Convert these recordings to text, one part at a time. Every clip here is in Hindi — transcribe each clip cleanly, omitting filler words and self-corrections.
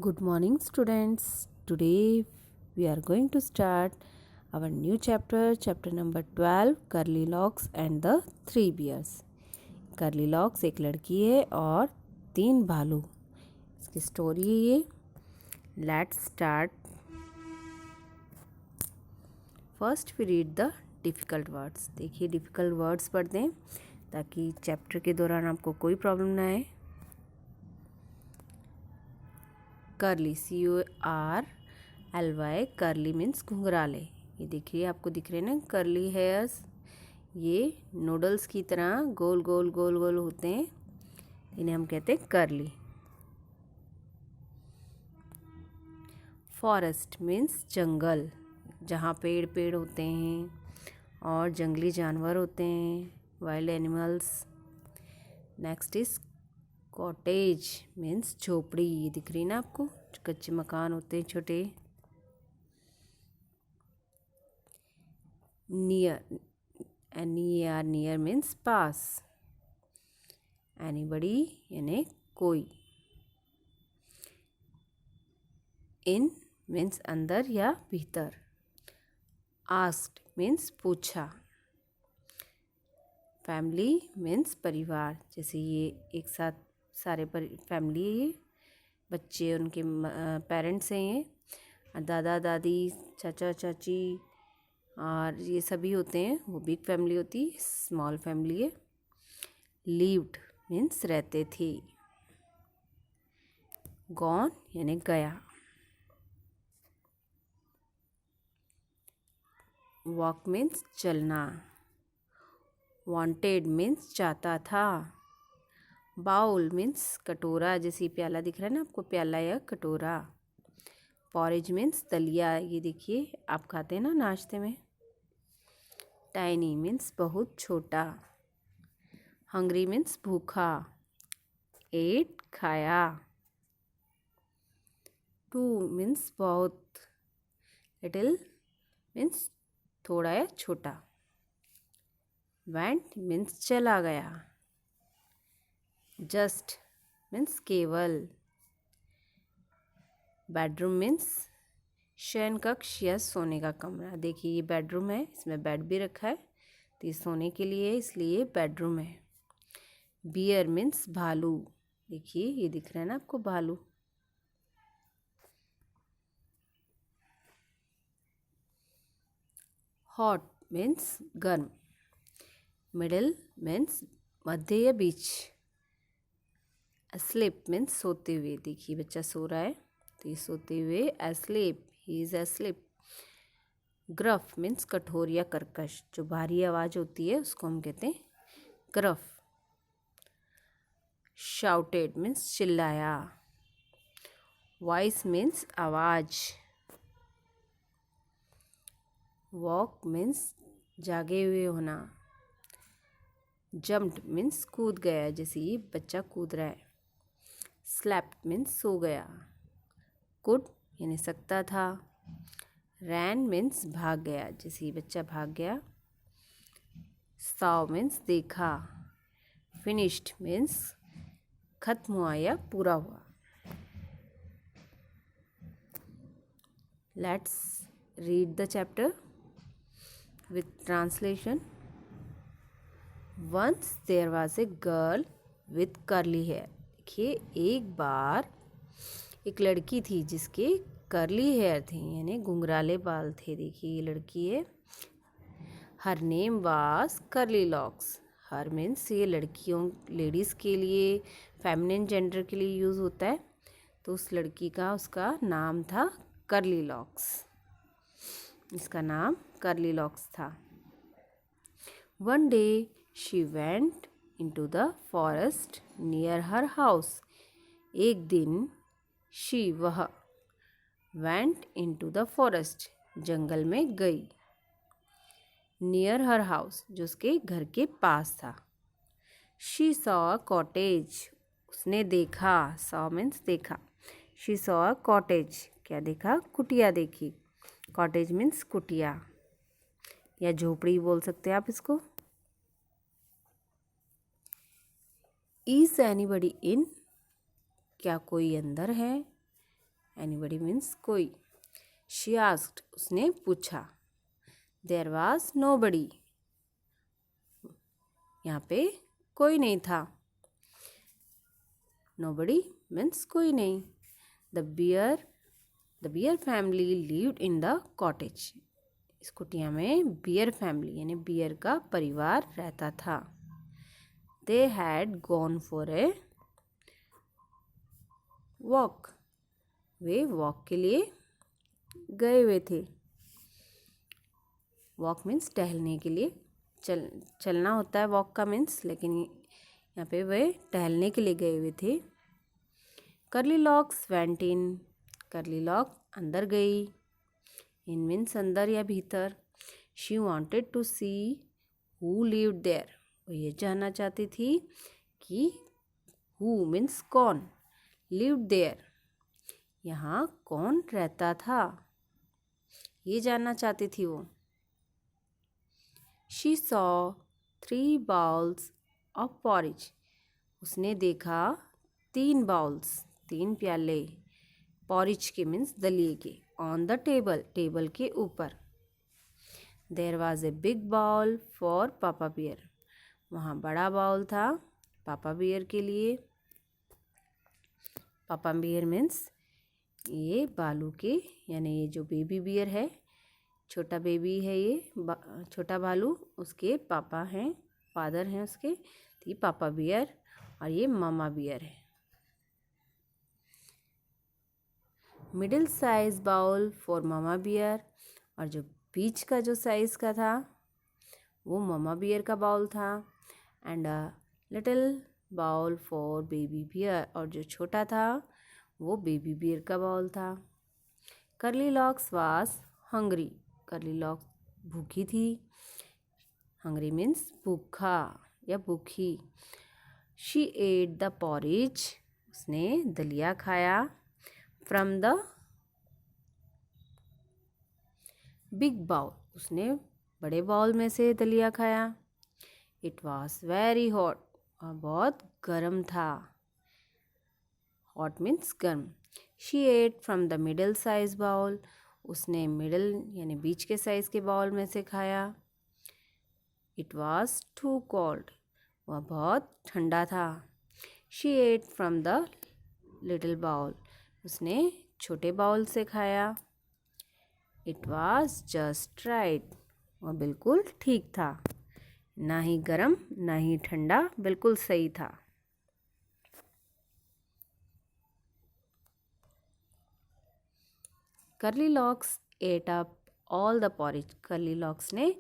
Good morning, students. Today we are going to start our new chapter, chapter number 12, Curly Locks and the Three Bears. Curly Locks एक लड़की है और तीन भालू. इसकी स्टोरी है ये. Let's start. First we read the difficult words. देखिए difficult words पढ़ते हैं ताकि चैप्टर के दौरान आपको कोई प्रॉब्लम ना आए. कर्ली CURLY कर्ली मीन्स घुंघराले. ये देखिए आपको दिख रहे हैं ना कर्ली हेयर्स. ये नूडल्स की तरह गोल गोल गोल गोल होते हैं. इन्हें हम कहते हैं कर्ली. फॉरेस्ट मीन्स जंगल, जहाँ पेड़ पेड़ होते हैं और जंगली जानवर होते हैं, wild animals. Next is cottage means झोपड़ी. ये दिख रही ना आपको, कच्चे मकान होते हैं छोटे. नियर NEAR नियर मीन्स पास. एनीबडी यानी कोई. इन मीन्स अंदर या भीतर. आस्क्ड मीन्स पूछा. फैमिली मीन्स परिवार. जैसे ये एक साथ सारे फैमिली है. ये बच्चे उनके पेरेंट्स हैं. ये दादा दादी चाचा चाची और ये सभी होते हैं. वो बिग फैमिली होती है. स्मॉल फैमिली है. लिव्ड मीन्स रहते थे. गॉन यानी गया. वॉक मीन्स चलना. वांटेड मीन्स चाहता था. बाउल मीन्स कटोरा. जैसे प्याला दिख रहा है ना आपको, प्याला या कटोरा. पॉरेज मीन्स दलिया. ये देखिए आप खाते हैं ना नाश्ते में. टाइनी मीन्स बहुत छोटा. हंग्री मीन्स भूखा. एट खाया. टू मीन्स बहुत. लिटिल मीन्स थोड़ा या छोटा. वेंट मीन्स चला गया. जस्ट मीन्स केवल. बेडरूम मीन्स शयन कक्ष या सोने का कमरा. देखिए ये बेडरूम है, इसमें बेड भी रखा है तो ये सोने के लिए है, इसलिए बेडरूम है. बियर मीन्स भालू. देखिए ये दिख रहा है ना आपको भालू. हॉट मीन्स गर्म. मिडिल मीन्स मध्य या बीच. अस्लीप मीन्स सोते हुए. देखिए बच्चा सो रहा है तो ये सोते हुए. Asleep, he is asleep. Gruff means कठोर या कर्कश. जो भारी आवाज़ होती है उसको हम कहते हैं ग्रफ. शाउटेड मीन्स चिल्लाया. वॉइस मीन्स आवाज़. वॉक मीन्स जागे हुए होना. जम्प्ड मीन्स कूद गया. जैसे ये बच्चा कूद रहा है. स्लेप्ट मीन्स सो गया. कुड यानी सकता था. रैन मीन्स भाग गया. जैसे ये बच्चा भाग गया. सॉ मीन्स देखा. फिनिश्ड मीन्स खत्म हुआ या पूरा हुआ. Let's read the chapter with translation. Once there was a girl with curly hair. देखिए एक बार एक लड़की थी जिसके कर्ली हेयर थे यानी घुंघराले बाल थे. देखिए ये लड़की है. Her name was curly locks. Her means ये लड़कियों लेडीज़ के लिए, फेमिनिन जेंडर के लिए यूज़ होता है. तो उस लड़की का उसका नाम था कर्ली लॉक्स. इसका नाम कर्ली लॉक्स था. One day she went into the forest near her house. एक दिन she वह went into the forest जंगल में गई. near her house जो उसके घर के पास था. she saw a cottage. उसने देखा. saw means देखा. she saw a cottage. क्या देखा? कुटिया देखी. cottage means कुटिया या झोपड़ी बोल सकते हैं आप इसको. Is anybody in. क्या कोई अंदर है. एनीबडी मीन्स कोई। शी आस्क्ड, उसने पूछा। देयर वाज नोबडी, यहाँ पे कोई नहीं था। नोबडी मीन्स कोई नहीं। The bear family lived in the cottage, इस कुटिया में बियर फैमिली यानी बियर का परिवार रहता था। They had gone for a walk, way walk के लिए गए हुए थे। वॉक मीन्स टहलने के लिए, चलना होता है वॉक का मीन्स, लेकिन यहाँ पे वे टहलने के लिए गए हुए थे। Curly Locks went in, Curly Lock अंदर गई। इन मीन्स अंदर या भीतर। She wanted to see who lived there, वो ये जानना चाहती थी कि हु मीन्स कौन, लिव्ड देयर यहाँ कौन रहता था, ये जानना चाहती थी वो। She saw 3 bowls of porridge, उसने देखा 3 बाउल्स, 3 प्याले पॉरिज के मीन्स दलिए के, ऑन द टेबल, टेबल के ऊपर। There was a big bowl for Papa Bear, वहाँ बड़ा बाउल था पापा बियर के लिए। पापा बियर मीन्स ये बालू के, यानी ये जो बेबी बियर है, छोटा बेबी है ये, छोटा भालू, उसके पापा हैं, फादर हैं उसके, तो ये पापा बियर और ये मामा बियर है। Middle size bowl for Mama Bear, और जो बीच का जो साइज़ का था वो मामा बियर का बाउल था। And little bowl for Baby Bear, और जो छोटा था वो बेबी बियर का बाउल था। Curly Locks was hungry, Curly Locks भूखी थी। हंग्री मीन्स भूखा या भूखी। शी एट द पॉरिज, उसने दलिया खाया। फ्रॉम द बिग बाउल, उसने बड़े बाउल में से दलिया खाया। इट वॉज वेरी हॉट, और बहुत गर्म था। हॉट मीन्स गर्म। She ate from the middle size bowl, उसने मिडल यानी बीच के साइज के बाउल में से खाया। इट वॉज टू कोल्ड, वह बहुत ठंडा था। She ate from the little bowl, उसने छोटे बाउल से खाया। इट वॉज जस्ट राइट, वह बिल्कुल ठीक था, ना ही गर्म ना ही ठंडा, बिल्कुल सही था। Curly Locks ate up all the porridge, Curly Locks ने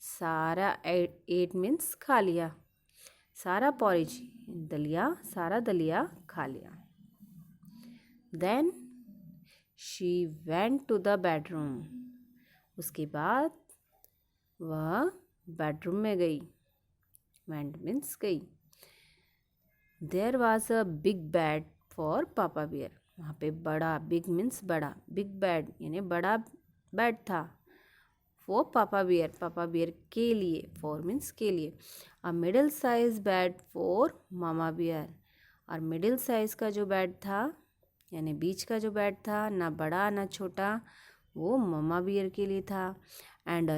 सारा एट मीन्स खा लिया, सारा पॉरिज दलिया, सारा दलिया खा लिया। Then she went to the bedroom, उसके बाद वह बेडरूम में गई। वेंट मीन्स गई। There was a big bed for Papa Bear, वहाँ पे बड़ा, बिग मीन्स बड़ा, बिग बेड यानी बड़ा बेड था। फॉर पापा बियर के लिए, फॉर मीन्स के लिए। A middle size bed for Mama Bear, और मिडिल साइज का जो बेड था यानी बीच का जो बेड था, ना बड़ा ना छोटा, वो मामा बियर के लिए था। And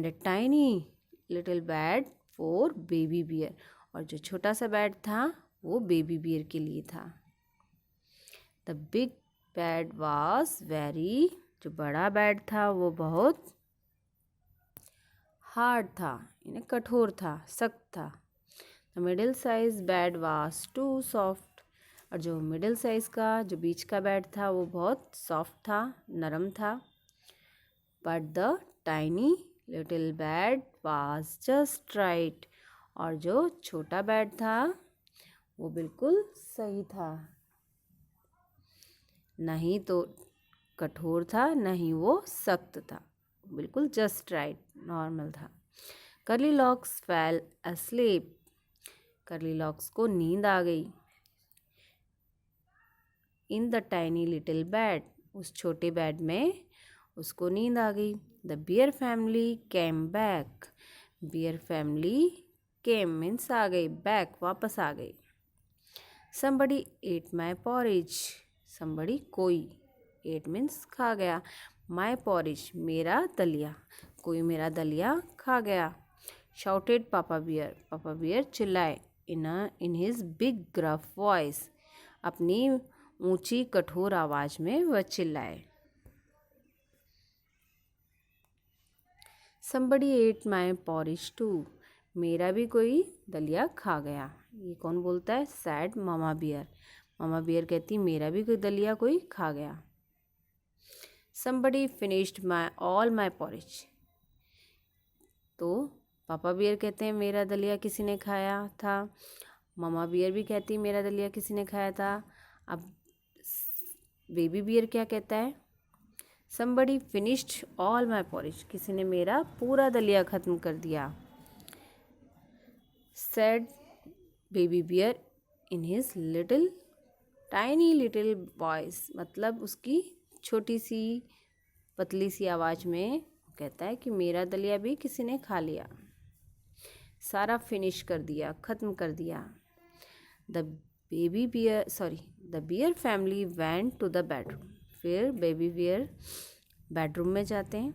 a tiny little bed for Baby Bear, और जो छोटा सा बेड था वो बेबी बियर के लिए था। The big bed was very, जो बड़ा बेड था वो बहुत हार्ड था यानी कठोर था, सख्त था। The middle size bed was too soft, और जो मिडिल साइज का जो बीच का बेड था वो बहुत सॉफ्ट था, नरम था। But the tiny little bed was just right, और जो छोटा बेड था वो बिल्कुल सही था, नहीं तो कठोर था ना ही वो सख्त था, बिल्कुल जस्ट राइट, नॉर्मल था। Curly locks fell asleep, curly locks को नींद आ गई। In the tiny little bed, उस छोटे बेड में उसको नींद आ गई। The bear family came back, bear family came means आ गई, बैक वापस आ गई। somebody ate my porridge, somebody कोई, ate means खा गया, my porridge मेरा दलिया, कोई मेरा दलिया खा गया। shouted पापा बियर, पापा बियर चिल्लाए, in his big gruff voice, अपनी ऊंची कठोर आवाज में वह चिल्लाए। somebody ate my porridge too, मेरा भी कोई दलिया खा गया। ये कौन बोलता है? सैड मामा बियर। मामा बियर कहती मेरा भी कोई दलिया कोई खा गया। somebody finished all my porridge, तो पापा बियर कहते हैं मेरा दलिया किसी ने खाया था। मामा बियर भी कहती मेरा दलिया किसी ने खाया था। अब बेबी बियर क्या कहता है? somebody finished all my porridge, किसी ने मेरा पूरा दलिया ख़त्म कर दिया। said baby bear in his tiny little voice, मतलब उसकी छोटी सी पतली सी आवाज़ में कहता है कि मेरा दलिया भी किसी ने खा लिया, सारा फिनिश कर दिया, ख़त्म कर दिया। The bear family went to the bedroom, फिर बेबी बियर बेडरूम में जाते हैं,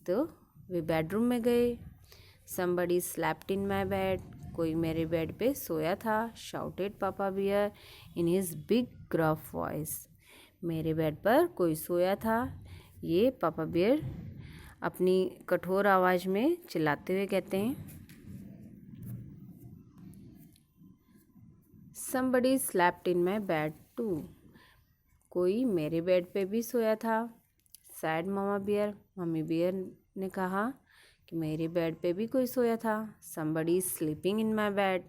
तो वे बेडरूम में गए। somebody slept in my bed, कोई मेरे बेड पे सोया था। shouted Papa Bear in his big gruff voice, मेरे बेड पर कोई सोया था, ये पापा बियर अपनी कठोर आवाज़ में चिल्लाते हुए कहते हैं। somebody slept in my bed too, कोई मेरे बेड पे भी सोया था। सैड मामा बियर, मम्मी बियर ने कहा कि मेरे बेड पे भी कोई सोया था। somebody sleeping in my bed,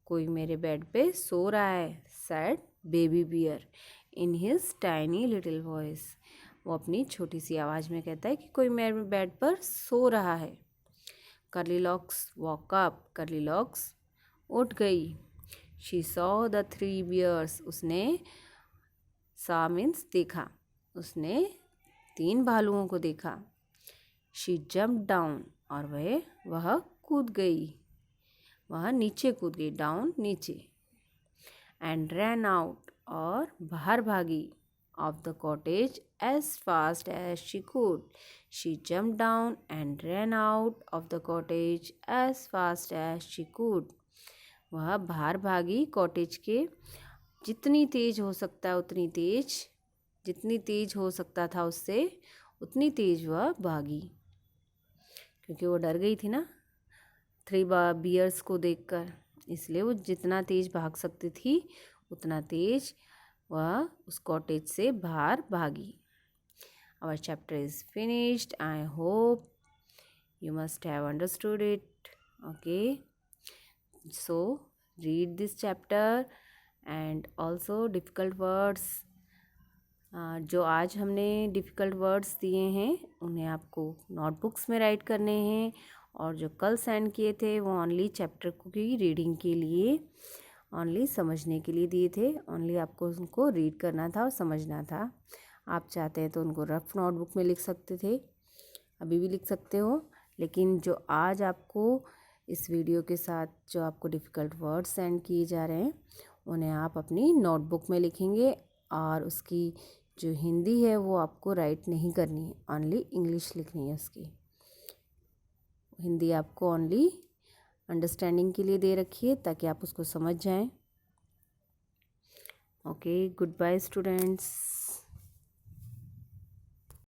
कोई मेरे बेड पे सो रहा है। Sad Baby Bear in his tiny little voice, वो अपनी छोटी सी आवाज़ में कहता है कि कोई मेरे बेड पर सो रहा है। Curly locks walk up, curly locks उठ गई। शी सॉ द 3 बियर्स, उसने सा मीन्स देखा, उसने 3 भालुओं को देखा। शी जम्प डाउन, और वह कूद गई, वह नीचे कूद गई, डाउन नीचे। एंड रैन आउट, और बाहर भागी। Of the cottage as fast as she could, she jump down and ran out of the cottage as fast as she could, वह बाहर भागी कॉटेज के, जितनी तेज हो सकता है उतनी तेज, जितनी तेज हो सकता था उससे उतनी तेज वह भागी, क्योंकि वो डर गई थी ना 3 बियर्स को देखकर, इसलिए वो जितना तेज भाग सकती थी उतना तेज वह उस कॉटेज से बाहर भागी। Our chapter is finished. I hope you must have understood it. Okay, so read this chapter and also difficult words. जो आज हमने डिफ़िकल्ट वर्ड्स दिए हैं उन्हें आपको नोटबुक्स में राइट करने हैं, और जो कल सेंड किए थे वो ओनली चैप्टर की रीडिंग के लिए, ओनली समझने के लिए दिए थे। ओनली आपको उनको रीड करना था और समझना था। आप चाहते हैं तो उनको रफ नोटबुक में लिख सकते थे, अभी भी लिख सकते हो, लेकिन जो आज आपको इस वीडियो के साथ जो आपको डिफ़िकल्ट वर्ड्स सेंड किए जा रहे हैं उन्हें आप अपनी नोटबुक में लिखेंगे, और उसकी जो हिंदी है वो आपको राइट नहीं करनी है, ओनली इंग्लिश लिखनी है उसकी। हिंदी आपको ओनली अंडरस्टैंडिंग के लिए दे रखी है ताकि आप उसको समझ जाएं। Okay, goodbye students.